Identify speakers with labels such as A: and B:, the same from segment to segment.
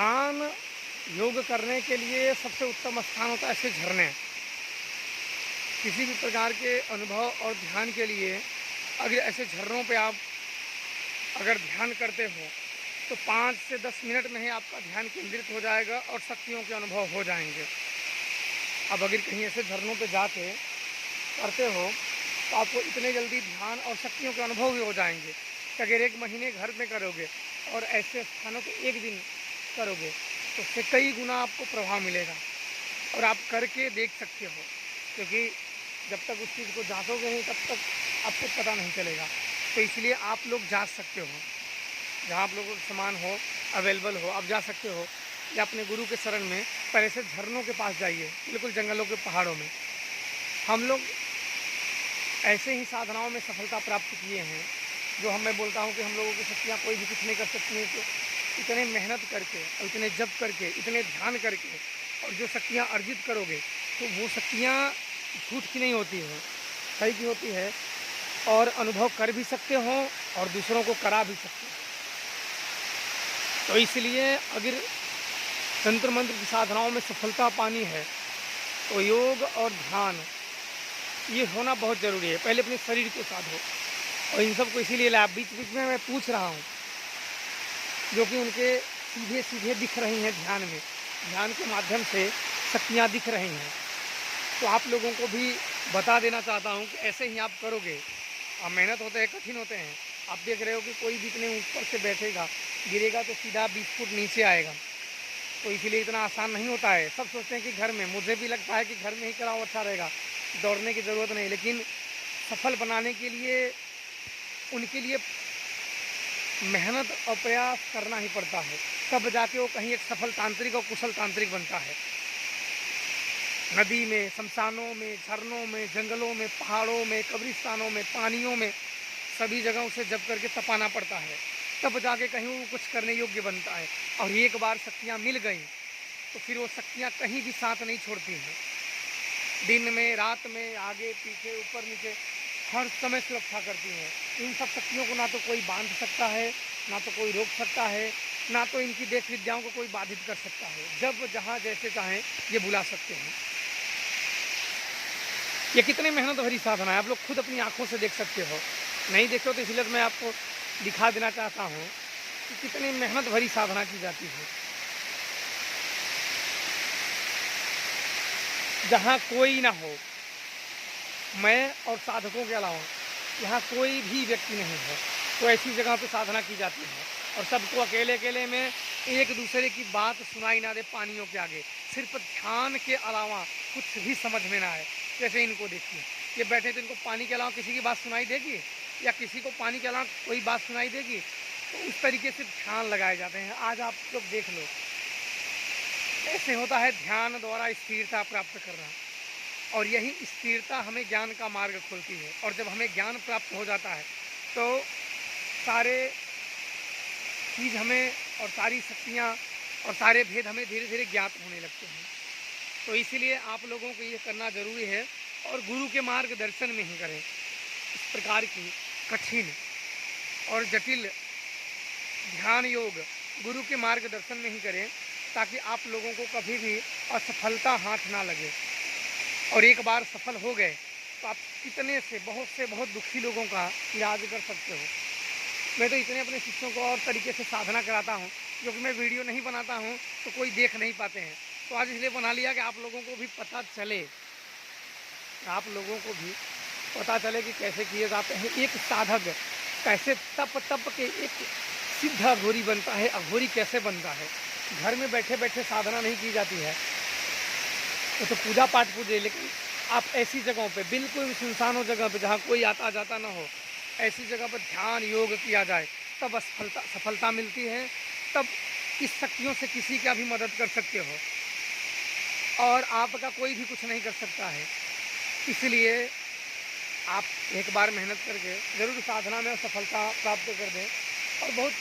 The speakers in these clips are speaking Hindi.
A: ध्यान योग करने के लिए सबसे उत्तम स्थान होता है ऐसे झरने। किसी भी प्रकार के अनुभव और ध्यान के लिए अगर ऐसे झरनों पे आप अगर ध्यान करते हो तो 5 से 10 मिनट में ही आपका ध्यान केंद्रित हो जाएगा और शक्तियों के अनुभव हो जाएंगे। अब अगर कहीं ऐसे झरनों पे जाके करते हो तो आपको इतने जल्दी ध्यान और शक्तियों के अनुभव भी हो जाएंगे कि अगर 1 महीने घर में करोगे और ऐसे स्थानों पे 1 दिन करोगे तो उससे कई गुना आपको प्रभाव मिलेगा और आप करके देख सकते हो। क्योंकि जब तक उस चीज़ को जांचोगे नहीं तब तक आपको पता नहीं चलेगा। तो इसलिए आप लोग जांच सकते हो, जहाँ आप लोगों का सामान हो अवेलेबल हो आप जा सकते हो, या अपने गुरु के शरण में पहले से झरनों के पास जाइए, बिल्कुल जंगलों के पहाड़ों में। हम लोग ऐसे ही साधनाओं में सफलता प्राप्त किए हैं जो मैं बोलता हूँ कि हम लोगों की शक्तियाँ कोई भी कुछ नहीं कर सकती हैं। तो इतने मेहनत करके और इतने जप करके इतने ध्यान करके और जो शक्तियाँ अर्जित करोगे तो वो शक्तियाँ झूठ की नहीं होती हैं, सही की होती है और अनुभव कर भी सकते हो और दूसरों को करा भी सकते हो। तो इसलिए अगर तंत्र मंत्र की साधनाओं में सफलता पानी है तो योग और ध्यान ये होना बहुत ज़रूरी है। पहले अपने शरीर को साधो और इन सब को इसीलिए लाया। बीच बीच में मैं पूछ रहा हूँ जो कि उनके सीधे सीधे दिख रही हैं ध्यान के माध्यम से शक्तियाँ दिख रही हैं। तो आप लोगों को भी बता देना चाहता हूँ कि ऐसे ही आप करोगे। अब मेहनत होते हैं, कठिन होते हैं। आप देख रहे हो कि कोई भी इतने ऊपर से बैठेगा गिरेगा तो सीधा 20 फुट नीचे आएगा। तो इसीलिए इतना आसान नहीं होता है। सब सोचते हैं कि घर में, मुझे भी लगता है कि घर में ही कराओ अच्छा रहेगा, दौड़ने की ज़रूरत नहीं। लेकिन सफल बनाने के लिए उनके लिए मेहनत और प्रयास करना ही पड़ता है, तब जाके वो कहीं एक सफल तांत्रिक और कुशल तांत्रिक बनता है। नदी में, शमशानों में, झरनों में, जंगलों में, पहाड़ों में, कब्रिस्तानों में, पानियों में, सभी जगहों से जप करके तपाना पड़ता है, तब जाके कहीं वो कुछ करने योग्य बनता है। और एक बार शक्तियाँ मिल गई तो फिर वो शक्तियाँ कहीं भी साथ नहीं छोड़ती हैं। दिन में, रात में, आगे पीछे, ऊपर नीचे, हर समय सुरक्षा करती हैं। इन सब शक्तियों को ना तो कोई बांध सकता है, ना तो कोई रोक सकता है, ना तो इनकी देश विद्याओं को कोई बाधित कर सकता है। जब जहाँ जैसे चाहें ये बुला सकते हैं। ये कितनी मेहनत भरी साधना है, आप लोग खुद अपनी आंखों से देख सकते हो। नहीं देखो तो इसलिए मैं आपको दिखा देना चाहता हूँ कि कितनी मेहनत भरी साधना की जाती है। जहाँ कोई ना हो, मैं और साधकों के अलावा यहाँ कोई भी व्यक्ति नहीं है, तो ऐसी जगह पे साधना की जाती है। और सबको अकेले अकेले में एक दूसरे की बात सुनाई ना दे पानियों के आगे, सिर्फ ध्यान के अलावा कुछ भी समझ में ना आए। जैसे इनको देखिए, ये बैठे तो इनको पानी के अलावा किसी की बात सुनाई देगी या किसी को पानी के अलावा कोई बात सुनाई देगी? तो उस तरीके से ध्यान लगाए जाते हैं। आज आप लोग देख लो, ऐसे होता है ध्यान द्वारा स्थिरता प्राप्त करना, और यही स्थिरता हमें ज्ञान का मार्ग खोलती है। और जब हमें ज्ञान प्राप्त हो जाता है तो सारे चीज़ हमें और सारी शक्तियाँ और सारे भेद हमें धीरे धीरे ज्ञात होने लगते हैं। तो इसीलिए आप लोगों को ये करना ज़रूरी है और गुरु के मार्गदर्शन में ही करें। इस प्रकार की कठिन और जटिल ध्यान योग गुरु के मार्गदर्शन में ही करें, ताकि आप लोगों को कभी भी असफलता हाथ ना लगे। और एक बार सफल हो गए तो आप कितने से बहुत दुखी लोगों का इलाज कर सकते हो। मैं तो इतने अपने शिष्यों को और तरीके से साधना कराता हूँ, क्योंकि मैं वीडियो नहीं बनाता हूँ तो कोई देख नहीं पाते हैं। तो आज इसलिए बना लिया कि आप लोगों को भी पता चले, कि कैसे किए जाते हैं। एक साधक कैसे तप के एक सिद्ध अघोरी बनता है, अघोरी कैसे बनता है। घर में बैठे बैठे साधना नहीं की जाती है, वो तो पूजा पाठ पूजे। लेकिन आप ऐसी जगहों पे, बिल्कुल सुनसानों जगह पे जहाँ कोई आता जाता ना हो, ऐसी जगह पर ध्यान योग किया जाए तब सफलता मिलती है। तब इस शक्तियों से किसी का भी मदद कर सकते हो और आपका कोई भी कुछ नहीं कर सकता है। इसलिए आप एक बार मेहनत करके ज़रूर साधना में सफलता प्राप्त कर दें। और बहुत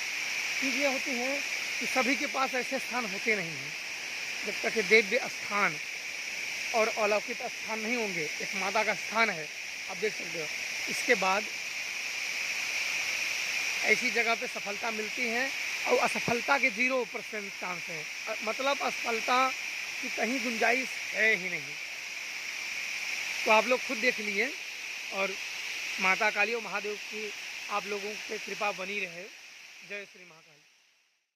A: चीज़ें होती हैं कि सभी के पास ऐसे स्थान होते नहीं हैं। जब तक दिव्य स्थान और अलौकिक स्थान नहीं होंगे, एक माता का स्थान है, आप देख सकते हो, इसके बाद ऐसी जगह पे सफलता मिलती है और असफलता के 0% चांस है। मतलब असफलता की कहीं गुंजाइश है ही नहीं। तो आप लोग खुद देख लिए, और माता काली और महादेव की आप लोगों पे कृपा बनी रहे। जय श्री महाकाल।